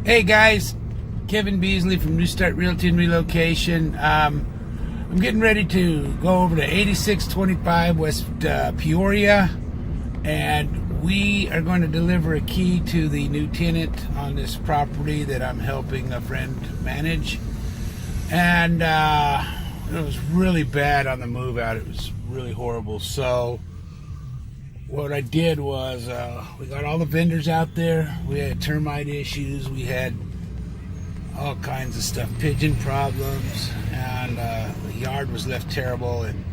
Hey guys, Kevin Beasley from New Start Realty and Relocation. I'm getting ready to go over to 8625 West Peoria, and we are going to deliver a key to the new tenant on this property that I'm helping a friend manage. And it was really bad on the move out. It was really horrible. So what I did was we got all the vendors out there. We had termite issues. We had all kinds of stuff, pigeon problems, and the yard was left terrible. And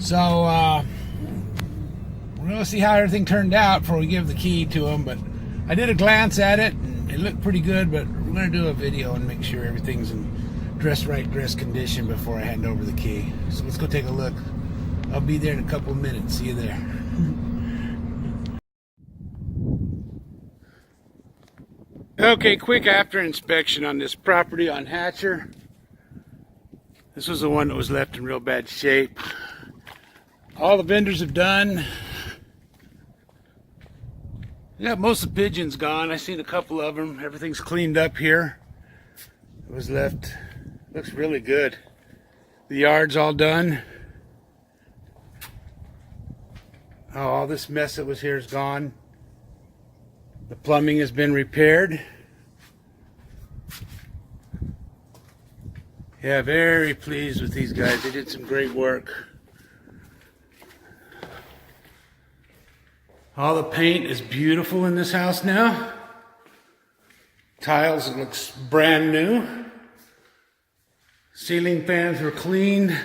so we're going to see how everything turned out before we give the key to them. But I did a glance at it, and it looked pretty good. But we're going to do a video and make sure everything's in dress condition before I hand over the key. So let's go take a look. I'll be there in a couple of minutes. See you there. Okay, quick after inspection on this property on Hatcher. This was the one that was left in real bad shape. All the vendors have done. Yeah, most of the pigeons gone. I seen a couple of them. Everything's cleaned up here. It was left. Looks really good. The yard's all done. Oh, all this mess that was here is gone. The plumbing has been repaired. Yeah, very pleased with these guys. They did some great work. All the paint is beautiful in this house now. Tiles, it looks brand new. Ceiling fans were cleaned.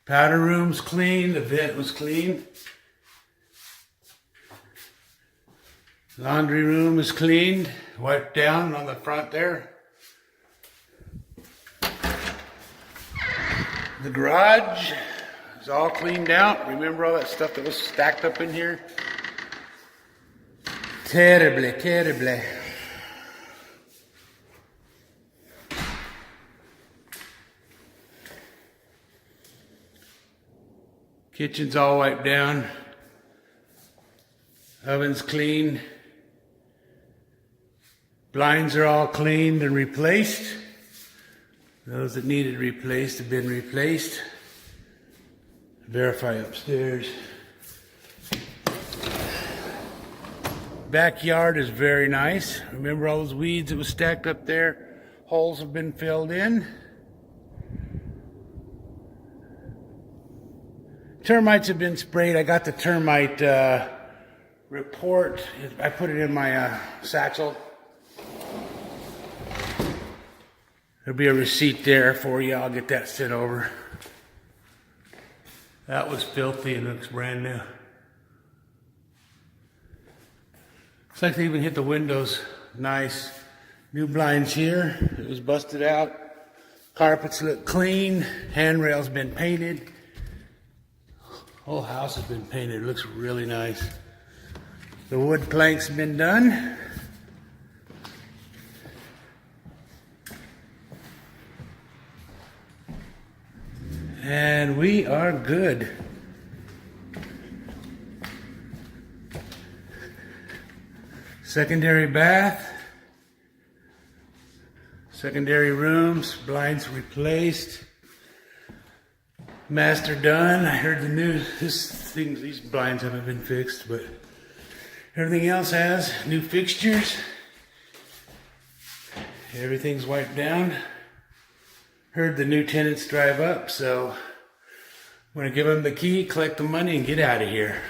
Powder room's clean. The vent was clean. Laundry room is cleaned, wiped down on the front there. The garage is all cleaned out. Remember all that stuff that was stacked up in here? Terribly, terribly. Kitchen's all wiped down. Oven's clean. Blinds are all cleaned and replaced. Those that needed replaced have been replaced. Verify upstairs. Backyard is very nice. Remember all those weeds that was stacked up there? Holes have been filled in. Termites have been sprayed. I got the termite report. I put it in my satchel. There'll be a receipt there for you. I'll get that sent over. That was filthy and looks brand new. Looks like they even hit the windows. Nice. New blinds here. It was busted out. Carpets look clean. Handrails been painted. Whole house has been painted. It looks really nice. The wood planks have been done. And we are good. Secondary bath. Secondary rooms. Blinds replaced. Master done. I heard the news. These blinds haven't been fixed, but everything else has. New fixtures. Everything's wiped down. Heard the new tenants drive up, so I'm going to give them the key, collect the money, and get out of here.